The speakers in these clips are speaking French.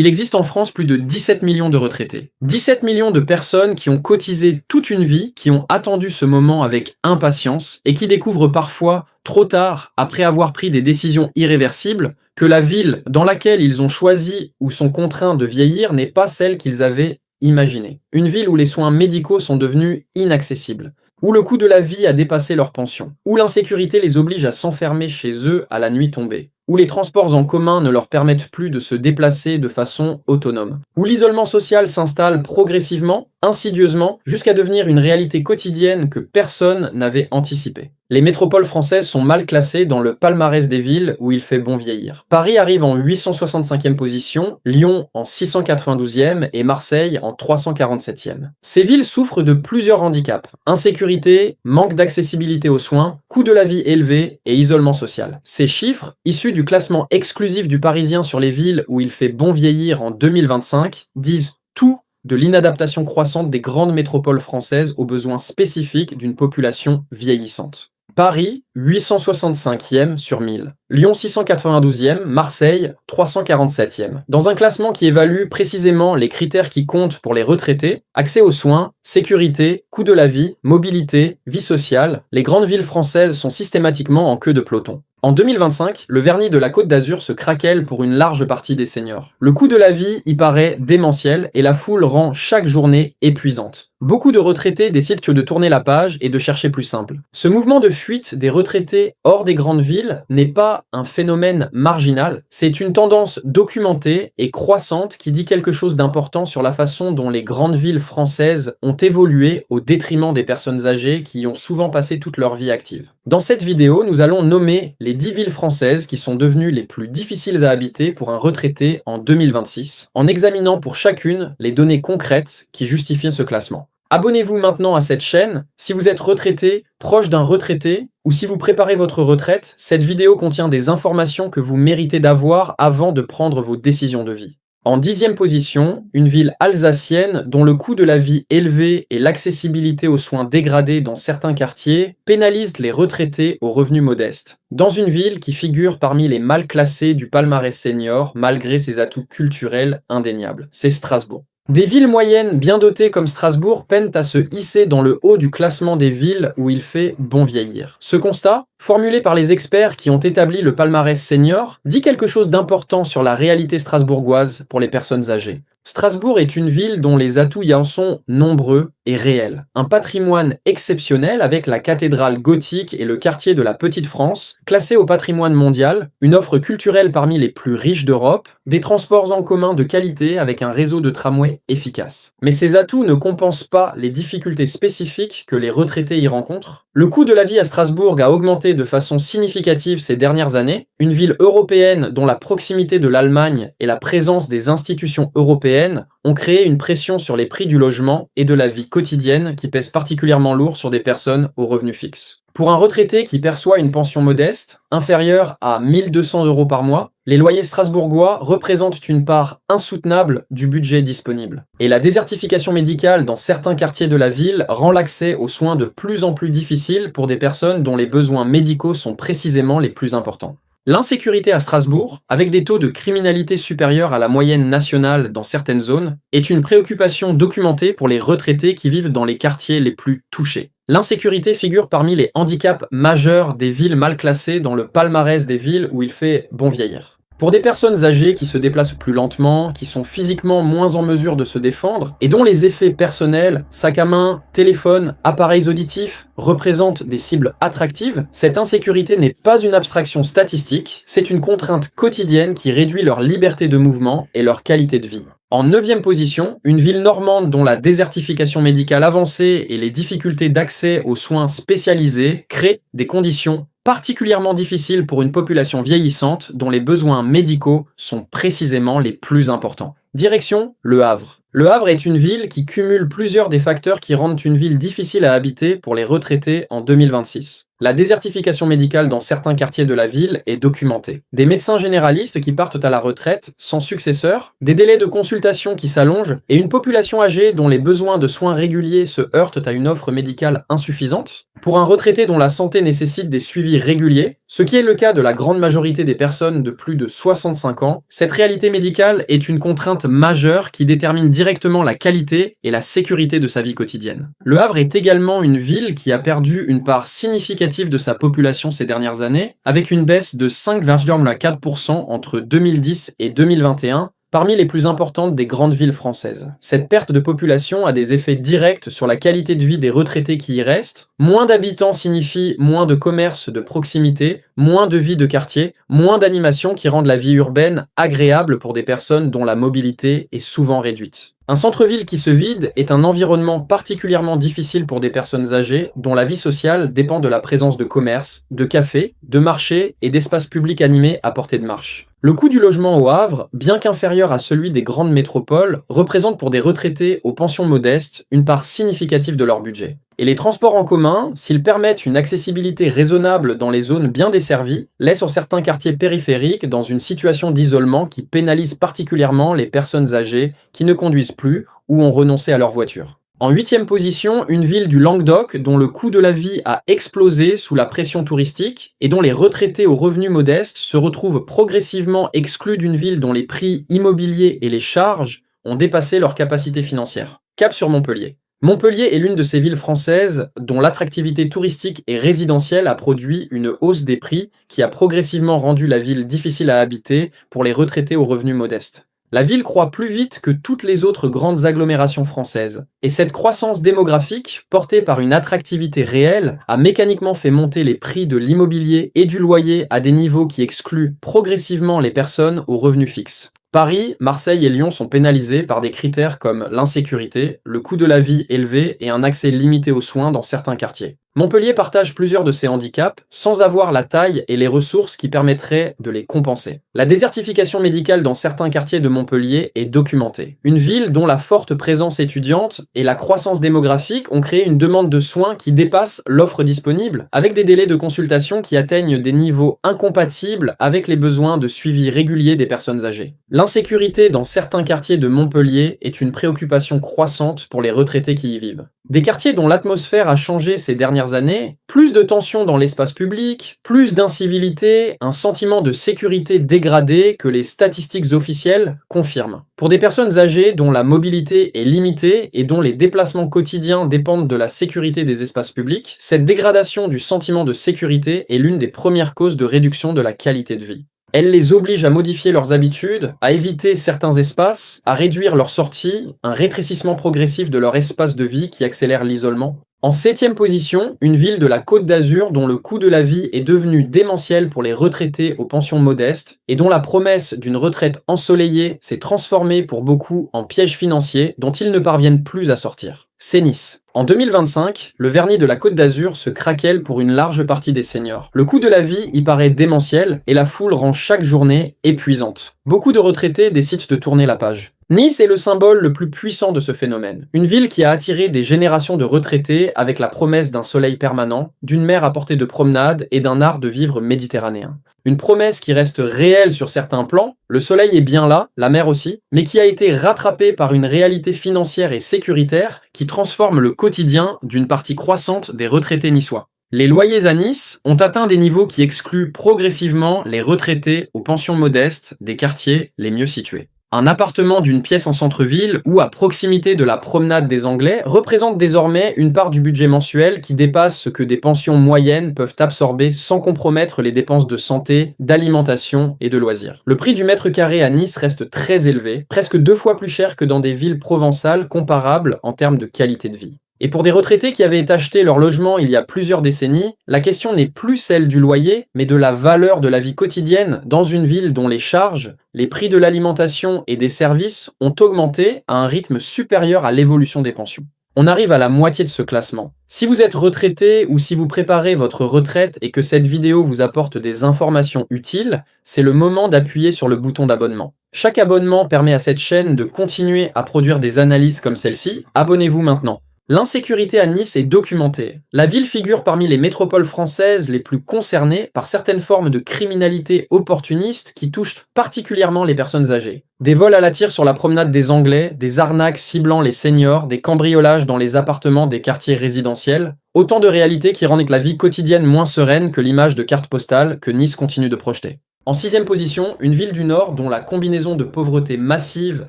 Il existe en France plus de 17 millions de retraités. 17 millions de personnes qui ont cotisé toute une vie, qui ont attendu ce moment avec impatience et qui découvrent parfois, trop tard, après avoir pris des décisions irréversibles, que la ville dans laquelle ils ont choisi ou sont contraints de vieillir n'est pas celle qu'ils avaient imaginée. Une ville où les soins médicaux sont devenus inaccessibles, où le coût de la vie a dépassé leur pension, où l'insécurité les oblige à s'enfermer chez eux à la nuit tombée, où les transports en commun ne leur permettent plus de se déplacer de façon autonome, où l'isolement social s'installe progressivement, insidieusement, jusqu'à devenir une réalité quotidienne que personne n'avait anticipée. Les métropoles françaises sont mal classées dans le palmarès des villes où il fait bon vieillir. Paris arrive en 865e position, Lyon en 692e et Marseille en 347e. Ces villes souffrent de plusieurs handicaps: insécurité, manque d'accessibilité aux soins, coût de la vie élevé et isolement social. Ces chiffres, issus du classement exclusif du Parisien sur les villes où il fait bon vieillir en 2025, disent tout de l'inadaptation croissante des grandes métropoles françaises aux besoins spécifiques d'une population vieillissante. Paris, 865e sur 1000. Lyon 692e, Marseille 347e. Dans un classement qui évalue précisément les critères qui comptent pour les retraités: accès aux soins, sécurité, coût de la vie, mobilité, vie sociale, les grandes villes françaises sont systématiquement en queue de peloton. En 2025, le vernis de la Côte d'Azur se craquelle pour une large partie des seniors. Le coût de la vie y paraît démentiel et la foule rend chaque journée épuisante. Beaucoup de retraités décident de tourner la page et de chercher plus simple. Ce mouvement de fuite des retraités hors des grandes villes n'est pas un phénomène marginal, c'est une tendance documentée et croissante qui dit quelque chose d'important sur la façon dont les grandes villes françaises ont évolué au détriment des personnes âgées qui y ont souvent passé toute leur vie active. Dans cette vidéo, nous allons nommer les 10 villes françaises qui sont devenues les plus difficiles à habiter pour un retraité en 2026, en examinant pour chacune les données concrètes qui justifient ce classement. Abonnez-vous maintenant à cette chaîne si vous êtes retraité, proche d'un retraité, ou si vous préparez votre retraite. Cette vidéo contient des informations que vous méritez d'avoir avant de prendre vos décisions de vie. En 10e position, une ville alsacienne dont le coût de la vie élevé et l'accessibilité aux soins dégradés dans certains quartiers pénalisent les retraités aux revenus modestes. Dans une ville qui figure parmi les mal classés du palmarès senior malgré ses atouts culturels indéniables, c'est Strasbourg. Des villes moyennes bien dotées comme Strasbourg peinent à se hisser dans le haut du classement des villes où il fait bon vieillir. Ce constat, formulé par les experts qui ont établi le palmarès senior, dit quelque chose d'important sur la réalité strasbourgeoise pour les personnes âgées. Strasbourg est une ville dont les atouts y en sont nombreux et réels. Un patrimoine exceptionnel avec la cathédrale gothique et le quartier de la Petite France, classé au patrimoine mondial, une offre culturelle parmi les plus riches d'Europe, des transports en commun de qualité avec un réseau de tramways efficace. Mais ces atouts ne compensent pas les difficultés spécifiques que les retraités y rencontrent. Le coût de la vie à Strasbourg a augmenté de façon significative ces dernières années. Une ville européenne dont la proximité de l'Allemagne et la présence des institutions européennes ont créé une pression sur les prix du logement et de la vie quotidienne qui pèse particulièrement lourd sur des personnes aux revenus fixes. Pour un retraité qui perçoit une pension modeste, inférieure à 1 200 € par mois, les loyers strasbourgeois représentent une part insoutenable du budget disponible. Et la désertification médicale dans certains quartiers de la ville rend l'accès aux soins de plus en plus difficile pour des personnes dont les besoins médicaux sont précisément les plus importants. L'insécurité à Strasbourg, avec des taux de criminalité supérieurs à la moyenne nationale dans certaines zones, est une préoccupation documentée pour les retraités qui vivent dans les quartiers les plus touchés. L'insécurité figure parmi les handicaps majeurs des villes mal classées dans le palmarès des villes où il fait bon vieillir. Pour des personnes âgées qui se déplacent plus lentement, qui sont physiquement moins en mesure de se défendre, et dont les effets personnels, sac à main, téléphone, appareils auditifs, représentent des cibles attractives, cette insécurité n'est pas une abstraction statistique, c'est une contrainte quotidienne qui réduit leur liberté de mouvement et leur qualité de vie. En 9e position, une ville normande dont la désertification médicale avancée et les difficultés d'accès aux soins spécialisés créent des conditions particulièrement difficiles pour une population vieillissante dont les besoins médicaux sont précisément les plus importants. Direction Le Havre. Le Havre est une ville qui cumule plusieurs des facteurs qui rendent une ville difficile à habiter pour les retraités en 2026. La désertification médicale dans certains quartiers de la ville est documentée. Des médecins généralistes qui partent à la retraite sans successeur, des délais de consultation qui s'allongent et une population âgée dont les besoins de soins réguliers se heurtent à une offre médicale insuffisante. Pour un retraité dont la santé nécessite des suivis réguliers, ce qui est le cas de la grande majorité des personnes de plus de 65 ans, cette réalité médicale est une contrainte majeure qui détermine directement la qualité et la sécurité de sa vie quotidienne. Le Havre est également une ville qui a perdu une part significative de sa population ces dernières années, avec une baisse de 5,4% entre 2010 et 2021, parmi les plus importantes des grandes villes françaises. Cette perte de population a des effets directs sur la qualité de vie des retraités qui y restent. Moins d'habitants signifie moins de commerces de proximité, moins de vie de quartier, moins d'animations qui rendent la vie urbaine agréable pour des personnes dont la mobilité est souvent réduite. Un centre-ville qui se vide est un environnement particulièrement difficile pour des personnes âgées dont la vie sociale dépend de la présence de commerces, de cafés, de marchés et d'espaces publics animés à portée de marche. Le coût du logement au Havre, bien qu'inférieur à celui des grandes métropoles, représente pour des retraités aux pensions modestes une part significative de leur budget. Et les transports en commun, s'ils permettent une accessibilité raisonnable dans les zones bien desservies, laissent certains quartiers périphériques dans une situation d'isolement qui pénalise particulièrement les personnes âgées qui ne conduisent plus ou ont renoncé à leur voiture. En 8e position, une ville du Languedoc dont le coût de la vie a explosé sous la pression touristique et dont les retraités aux revenus modestes se retrouvent progressivement exclus d'une ville dont les prix immobiliers et les charges ont dépassé leur capacité financière. Cap sur Montpellier. Montpellier est l'une de ces villes françaises dont l'attractivité touristique et résidentielle a produit une hausse des prix qui a progressivement rendu la ville difficile à habiter pour les retraités aux revenus modestes. La ville croît plus vite que toutes les autres grandes agglomérations françaises. Et cette croissance démographique, portée par une attractivité réelle, a mécaniquement fait monter les prix de l'immobilier et du loyer à des niveaux qui excluent progressivement les personnes aux revenus fixes. Paris, Marseille et Lyon sont pénalisés par des critères comme l'insécurité, le coût de la vie élevé et un accès limité aux soins dans certains quartiers. Montpellier partage plusieurs de ces handicaps sans avoir la taille et les ressources qui permettraient de les compenser. La désertification médicale dans certains quartiers de Montpellier est documentée. Une ville dont la forte présence étudiante et la croissance démographique ont créé une demande de soins qui dépasse l'offre disponible, avec des délais de consultation qui atteignent des niveaux incompatibles avec les besoins de suivi régulier des personnes âgées. L'insécurité dans certains quartiers de Montpellier est une préoccupation croissante pour les retraités qui y vivent. Des quartiers dont l'atmosphère a changé ces dernières années, plus de tensions dans l'espace public, plus d'incivilité, un sentiment de sécurité dégradé que les statistiques officielles confirment. Pour des personnes âgées dont la mobilité est limitée et dont les déplacements quotidiens dépendent de la sécurité des espaces publics, cette dégradation du sentiment de sécurité est l'une des premières causes de réduction de la qualité de vie. Elle les oblige à modifier leurs habitudes, à éviter certains espaces, à réduire leurs sorties, un rétrécissement progressif de leur espace de vie qui accélère l'isolement. En 7e position, une ville de la Côte d'Azur dont le coût de la vie est devenu démentiel pour les retraités aux pensions modestes et dont la promesse d'une retraite ensoleillée s'est transformée pour beaucoup en piège financier dont ils ne parviennent plus à sortir. C'est Nice. En 2025, le vernis de la Côte d'Azur se craquelle pour une large partie des seniors. Le coût de la vie y paraît démentiel et la foule rend chaque journée épuisante. Beaucoup de retraités décident de tourner la page. Nice est le symbole le plus puissant de ce phénomène. Une ville qui a attiré des générations de retraités avec la promesse d'un soleil permanent, d'une mer à portée de promenade et d'un art de vivre méditerranéen. Une promesse qui reste réelle sur certains plans, le soleil est bien là, la mer aussi, mais qui a été rattrapée par une réalité financière et sécuritaire qui transforme le quotidien d'une partie croissante des retraités niçois. Les loyers à Nice ont atteint des niveaux qui excluent progressivement les retraités aux pensions modestes des quartiers les mieux situés. Un appartement d'une pièce en centre-ville ou à proximité de la promenade des Anglais représente désormais une part du budget mensuel qui dépasse ce que des pensions moyennes peuvent absorber sans compromettre les dépenses de santé, d'alimentation et de loisirs. Le prix du mètre carré à Nice reste très élevé, presque 2 fois plus cher que dans des villes provençales comparables en termes de qualité de vie. Et pour des retraités qui avaient acheté leur logement il y a plusieurs décennies, la question n'est plus celle du loyer, mais de la valeur de la vie quotidienne dans une ville dont les charges, les prix de l'alimentation et des services ont augmenté à un rythme supérieur à l'évolution des pensions. On arrive à la moitié de ce classement. Si vous êtes retraité ou si vous préparez votre retraite et que cette vidéo vous apporte des informations utiles, c'est le moment d'appuyer sur le bouton d'abonnement. Chaque abonnement permet à cette chaîne de continuer à produire des analyses comme celle-ci. Abonnez-vous maintenant. L'insécurité à Nice est documentée. La ville figure parmi les métropoles françaises les plus concernées par certaines formes de criminalité opportuniste qui touchent particulièrement les personnes âgées. Des vols à la tire sur la promenade des Anglais, des arnaques ciblant les seniors, des cambriolages dans les appartements des quartiers résidentiels, autant de réalités qui rendent la vie quotidienne moins sereine que l'image de carte postale que Nice continue de projeter. En 6e position, une ville du Nord dont la combinaison de pauvreté massive,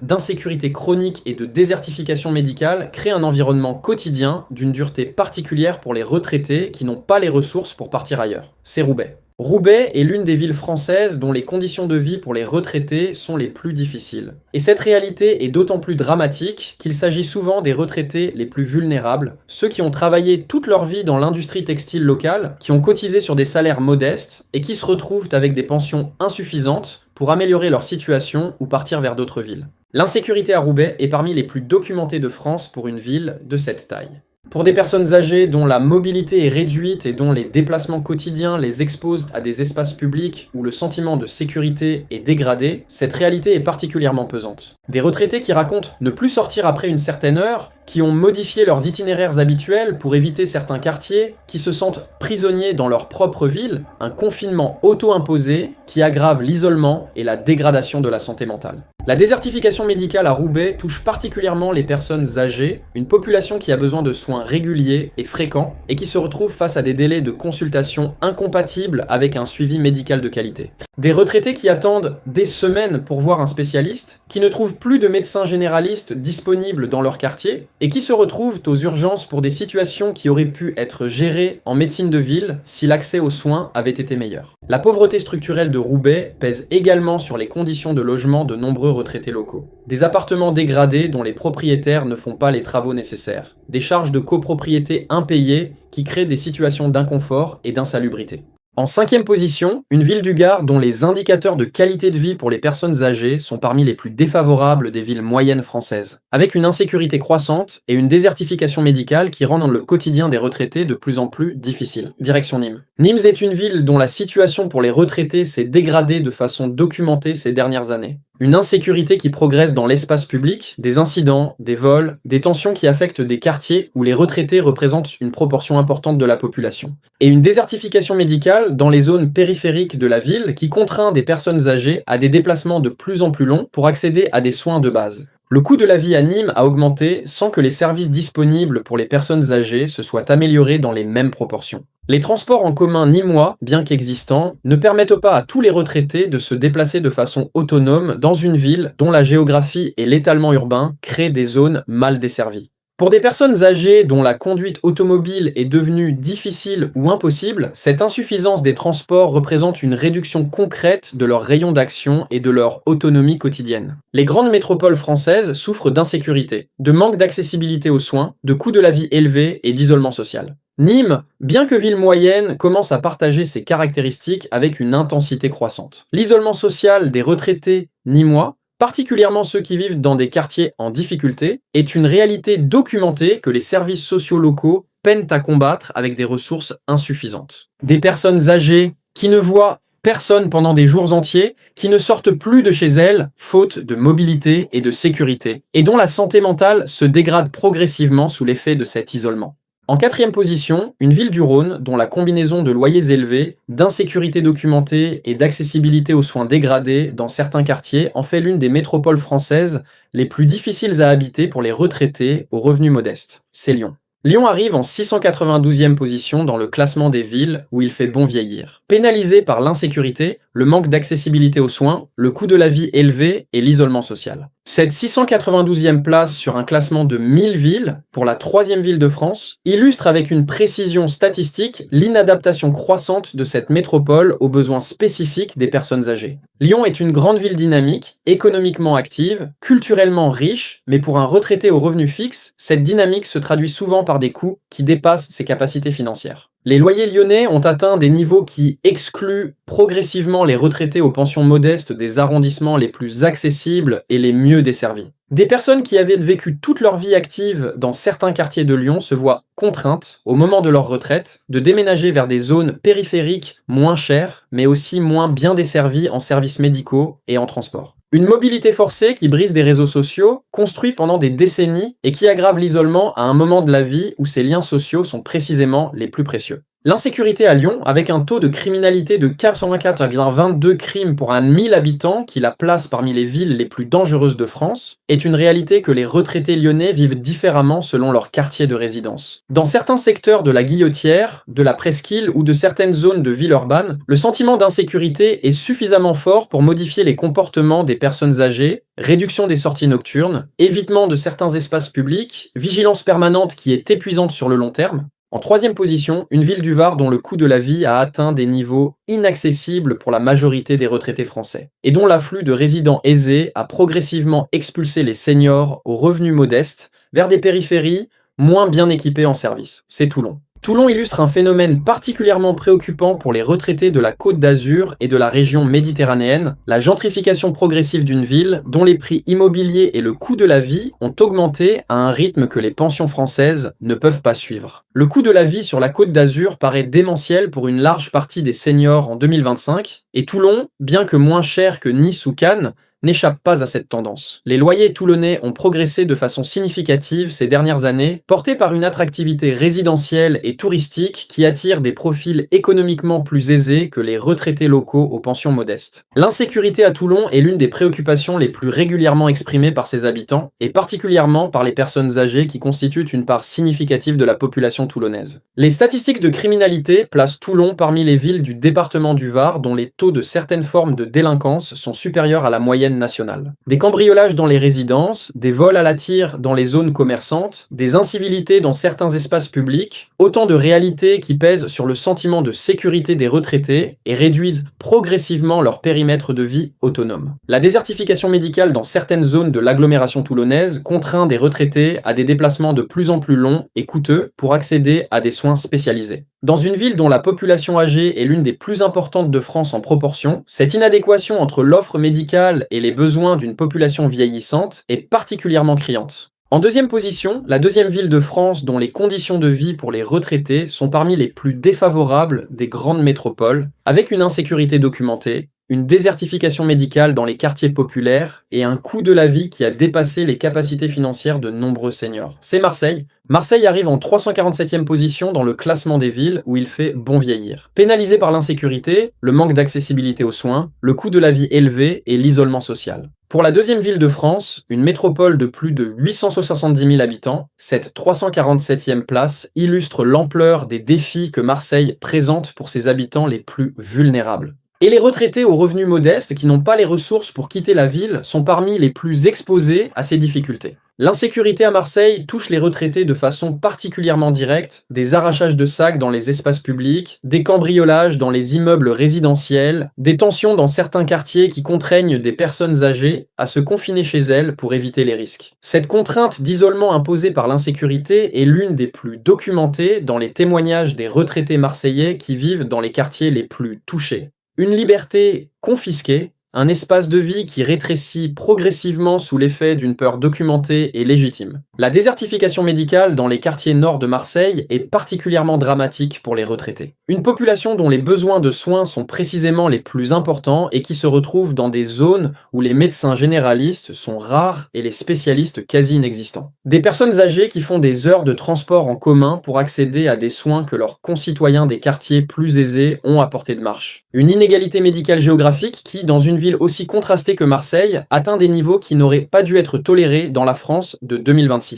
d'insécurité chronique et de désertification médicale crée un environnement quotidien d'une dureté particulière pour les retraités qui n'ont pas les ressources pour partir ailleurs. C'est Roubaix. Roubaix est l'une des villes françaises dont les conditions de vie pour les retraités sont les plus difficiles. Et cette réalité est d'autant plus dramatique qu'il s'agit souvent des retraités les plus vulnérables, ceux qui ont travaillé toute leur vie dans l'industrie textile locale, qui ont cotisé sur des salaires modestes et qui se retrouvent avec des pensions insuffisantes pour améliorer leur situation ou partir vers d'autres villes. L'insécurité à Roubaix est parmi les plus documentées de France pour une ville de cette taille. Pour des personnes âgées dont la mobilité est réduite et dont les déplacements quotidiens les exposent à des espaces publics où le sentiment de sécurité est dégradé, cette réalité est particulièrement pesante. Des retraités qui racontent ne plus sortir après une certaine heure, qui ont modifié leurs itinéraires habituels pour éviter certains quartiers, qui se sentent prisonniers dans leur propre ville, un confinement auto-imposé qui aggrave l'isolement et la dégradation de la santé mentale. La désertification médicale à Roubaix touche particulièrement les personnes âgées, une population qui a besoin de soins réguliers et fréquents et qui se retrouve face à des délais de consultation incompatibles avec un suivi médical de qualité. Des retraités qui attendent des semaines pour voir un spécialiste, qui ne trouvent plus de médecins généralistes disponibles dans leur quartier et qui se retrouvent aux urgences pour des situations qui auraient pu être gérées en médecine de ville si l'accès aux soins avait été meilleur. La pauvreté structurelle de Roubaix pèse également sur les conditions de logement de nombreux retraités locaux. Des appartements dégradés dont les propriétaires ne font pas les travaux nécessaires. Des charges de copropriété impayées qui créent des situations d'inconfort et d'insalubrité. En 5e position, une ville du Gard dont les indicateurs de qualité de vie pour les personnes âgées sont parmi les plus défavorables des villes moyennes françaises, avec une insécurité croissante et une désertification médicale qui rendent le quotidien des retraités de plus en plus difficile. Direction Nîmes. Nîmes est une ville dont la situation pour les retraités s'est dégradée de façon documentée ces dernières années. Une insécurité qui progresse dans l'espace public, des incidents, des vols, des tensions qui affectent des quartiers où les retraités représentent une proportion importante de la population. Et une désertification médicale dans les zones périphériques de la ville qui contraint des personnes âgées à des déplacements de plus en plus longs pour accéder à des soins de base. Le coût de la vie à Nîmes a augmenté sans que les services disponibles pour les personnes âgées se soient améliorés dans les mêmes proportions. Les transports en commun nîmois, bien qu'existants, ne permettent pas à tous les retraités de se déplacer de façon autonome dans une ville dont la géographie et l'étalement urbain créent des zones mal desservies. Pour des personnes âgées dont la conduite automobile est devenue difficile ou impossible, cette insuffisance des transports représente une réduction concrète de leur rayon d'action et de leur autonomie quotidienne. Les grandes métropoles françaises souffrent d'insécurité, de manque d'accessibilité aux soins, de coûts de la vie élevés et d'isolement social. Nîmes, bien que ville moyenne, commence à partager ces caractéristiques avec une intensité croissante. L'isolement social des retraités nîmois, particulièrement ceux qui vivent dans des quartiers en difficulté, est une réalité documentée que les services sociaux locaux peinent à combattre avec des ressources insuffisantes. Des personnes âgées qui ne voient personne pendant des jours entiers, qui ne sortent plus de chez elles, faute de mobilité et de sécurité, et dont la santé mentale se dégrade progressivement sous l'effet de cet isolement. En 4e position, une ville du Rhône dont la combinaison de loyers élevés, d'insécurité documentée et d'accessibilité aux soins dégradés dans certains quartiers en fait l'une des métropoles françaises les plus difficiles à habiter pour les retraités aux revenus modestes. C'est Lyon. Lyon arrive en 692e position dans le classement des villes où il fait bon vieillir. Pénalisé par l'insécurité, le manque d'accessibilité aux soins, le coût de la vie élevé et l'isolement social. Cette 692e place sur un classement de 1000 villes, pour la 3e ville de France, illustre avec une précision statistique l'inadaptation croissante de cette métropole aux besoins spécifiques des personnes âgées. Lyon est une grande ville dynamique, économiquement active, culturellement riche, mais pour un retraité aux revenus fixes, cette dynamique se traduit souvent par des coûts qui dépassent ses capacités financières. Les loyers lyonnais ont atteint des niveaux qui excluent progressivement les retraités aux pensions modestes des arrondissements les plus accessibles et les mieux desservis. Des personnes qui avaient vécu toute leur vie active dans certains quartiers de Lyon se voient contraintes, au moment de leur retraite, de déménager vers des zones périphériques moins chères, mais aussi moins bien desservies en services médicaux et en transport. Une mobilité forcée qui brise des réseaux sociaux, construits pendant des décennies et qui aggrave l'isolement à un moment de la vie où ces liens sociaux sont précisément les plus précieux. L'insécurité à Lyon, avec un taux de criminalité de 84,22 crimes pour 1000 habitants qui la place parmi les villes les plus dangereuses de France, est une réalité que les retraités lyonnais vivent différemment selon leur quartier de résidence. Dans certains secteurs de la Guillotière, de la Presqu'île ou de certaines zones de Villeurbanne, le sentiment d'insécurité est suffisamment fort pour modifier les comportements des personnes âgées, réduction des sorties nocturnes, évitement de certains espaces publics, vigilance permanente qui est épuisante sur le long terme. En troisième position, une ville du Var dont le coût de la vie a atteint des niveaux inaccessibles pour la majorité des retraités français, et dont l'afflux de résidents aisés a progressivement expulsé les seniors aux revenus modestes vers des périphéries moins bien équipées en services. C'est Toulon. Toulon illustre un phénomène particulièrement préoccupant pour les retraités de la Côte d'Azur et de la région méditerranéenne, la gentrification progressive d'une ville dont les prix immobiliers et le coût de la vie ont augmenté à un rythme que les pensions françaises ne peuvent pas suivre. Le coût de la vie sur la Côte d'Azur paraît démentiel pour une large partie des seniors en 2025, et Toulon, bien que moins cher que Nice ou Cannes, n'échappe pas à cette tendance. Les loyers toulonnais ont progressé de façon significative ces dernières années, portés par une attractivité résidentielle et touristique qui attire des profils économiquement plus aisés que les retraités locaux aux pensions modestes. L'insécurité à Toulon est l'une des préoccupations les plus régulièrement exprimées par ses habitants, et particulièrement par les personnes âgées qui constituent une part significative de la population toulonnaise. Les statistiques de criminalité placent Toulon parmi les villes du département du Var dont les taux de certaines formes de délinquance sont supérieurs à la moyenne nationale. Des cambriolages dans les résidences, des vols à la tire dans les zones commerçantes, des incivilités dans certains espaces publics, autant de réalités qui pèsent sur le sentiment de sécurité des retraités et réduisent progressivement leur périmètre de vie autonome. La désertification médicale dans certaines zones de l'agglomération toulonnaise contraint des retraités à des déplacements de plus en plus longs et coûteux pour accéder à des soins spécialisés. Dans une ville dont la population âgée est l'une des plus importantes de France en proportion, cette inadéquation entre l'offre médicale et les besoins d'une population vieillissante est particulièrement criante. En deuxième position, la deuxième ville de France dont les conditions de vie pour les retraités sont parmi les plus défavorables des grandes métropoles, avec une insécurité documentée, une désertification médicale dans les quartiers populaires et un coût de la vie qui a dépassé les capacités financières de nombreux seniors. C'est Marseille. Marseille arrive en 347e position dans le classement des villes où il fait bon vieillir. Pénalisé par l'insécurité, le manque d'accessibilité aux soins, le coût de la vie élevé et l'isolement social. Pour la deuxième ville de France, une métropole de plus de 870 000 habitants, cette 347e place illustre l'ampleur des défis que Marseille présente pour ses habitants les plus vulnérables. Et les retraités aux revenus modestes qui n'ont pas les ressources pour quitter la ville sont parmi les plus exposés à ces difficultés. L'insécurité à Marseille touche les retraités de façon particulièrement directe, des arrachages de sacs dans les espaces publics, des cambriolages dans les immeubles résidentiels, des tensions dans certains quartiers qui contraignent des personnes âgées à se confiner chez elles pour éviter les risques. Cette contrainte d'isolement imposée par l'insécurité est l'une des plus documentées dans les témoignages des retraités marseillais qui vivent dans les quartiers les plus touchés. Une liberté confisquée, un espace de vie qui rétrécit progressivement sous l'effet d'une peur documentée et légitime. La désertification médicale dans les quartiers nord de Marseille est particulièrement dramatique pour les retraités. Une population dont les besoins de soins sont précisément les plus importants et qui se retrouve dans des zones où les médecins généralistes sont rares et les spécialistes quasi inexistants. Des personnes âgées qui font des heures de transport en commun pour accéder à des soins que leurs concitoyens des quartiers plus aisés ont à portée de marche. Une inégalité médicale géographique qui, dans une ville aussi contrastée que Marseille, atteint des niveaux qui n'auraient pas dû être tolérés dans la France de 2026.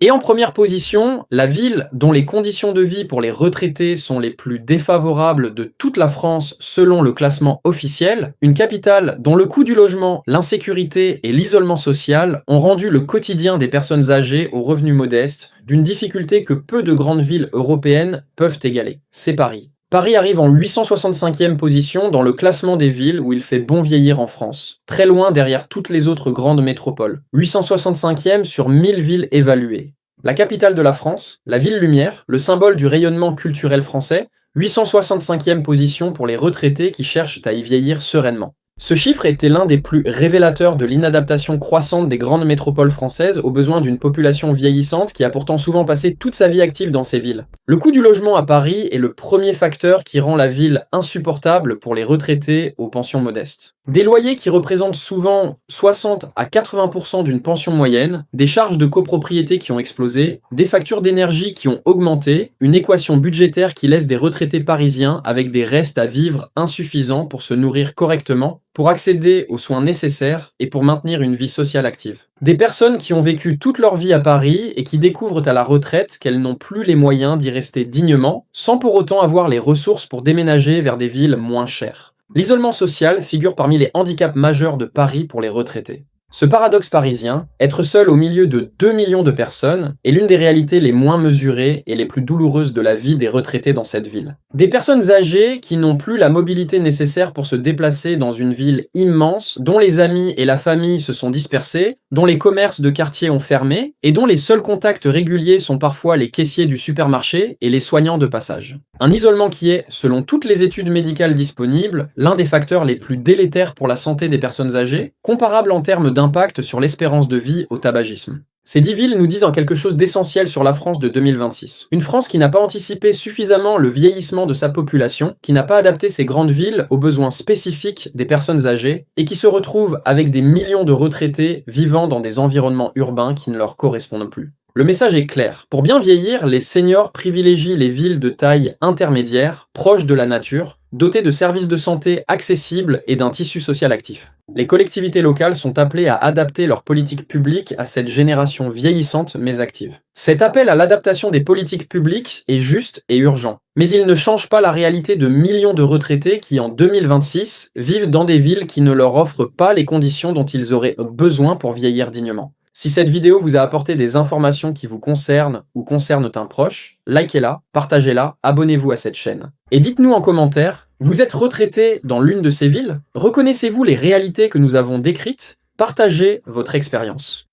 Et en première position, la ville dont les conditions de vie pour les retraités sont les plus défavorables de toute la France selon le classement officiel, une capitale dont le coût du logement, l'insécurité et l'isolement social ont rendu le quotidien des personnes âgées aux revenus modestes d'une difficulté que peu de grandes villes européennes peuvent égaler. C'est Paris. Paris arrive en 865e position dans le classement des villes où il fait bon vieillir en France, très loin derrière toutes les autres grandes métropoles. 865e sur 1000 villes évaluées. La capitale de la France, la ville lumière, le symbole du rayonnement culturel français, 865e position pour les retraités qui cherchent à y vieillir sereinement. Ce chiffre était l'un des plus révélateurs de l'inadaptation croissante des grandes métropoles françaises aux besoins d'une population vieillissante qui a pourtant souvent passé toute sa vie active dans ces villes. Le coût du logement à Paris est le premier facteur qui rend la ville insupportable pour les retraités aux pensions modestes. Des loyers qui représentent souvent 60 à 80% d'une pension moyenne, des charges de copropriété qui ont explosé, des factures d'énergie qui ont augmenté, une équation budgétaire qui laisse des retraités parisiens avec des restes à vivre insuffisants pour se nourrir correctement, pour accéder aux soins nécessaires et pour maintenir une vie sociale active. Des personnes qui ont vécu toute leur vie à Paris et qui découvrent à la retraite qu'elles n'ont plus les moyens d'y rester dignement, sans pour autant avoir les ressources pour déménager vers des villes moins chères. L'isolement social figure parmi les handicaps majeurs de Paris pour les retraités. Ce paradoxe parisien, être seul au milieu de 2 millions de personnes, est l'une des réalités les moins mesurées et les plus douloureuses de la vie des retraités dans cette ville. Des personnes âgées qui n'ont plus la mobilité nécessaire pour se déplacer dans une ville immense, dont les amis et la famille se sont dispersés, dont les commerces de quartier ont fermé, et dont les seuls contacts réguliers sont parfois les caissiers du supermarché et les soignants de passage. Un isolement qui est, selon toutes les études médicales disponibles, l'un des facteurs les plus délétères pour la santé des personnes âgées, comparable en termes d'impact sur l'espérance de vie au tabagisme. Ces 10 villes nous disent en quelque chose d'essentiel sur la France de 2026. Une France qui n'a pas anticipé suffisamment le vieillissement de sa population, qui n'a pas adapté ses grandes villes aux besoins spécifiques des personnes âgées, et qui se retrouve avec des millions de retraités vivant dans des environnements urbains qui ne leur correspondent plus. Le message est clair. Pour bien vieillir, les seniors privilégient les villes de taille intermédiaire, proches de la nature, dotées de services de santé accessibles et d'un tissu social actif. Les collectivités locales sont appelées à adapter leurs politiques publiques à cette génération vieillissante mais active. Cet appel à l'adaptation des politiques publiques est juste et urgent. Mais il ne change pas la réalité de millions de retraités qui, en 2026, vivent dans des villes qui ne leur offrent pas les conditions dont ils auraient besoin pour vieillir dignement. Si cette vidéo vous a apporté des informations qui vous concernent ou concernent un proche, likez-la, partagez-la, abonnez-vous à cette chaîne. Et dites-nous en commentaire, vous êtes retraité dans l'une de ces villes? Reconnaissez-vous les réalités que nous avons décrites? Partagez votre expérience.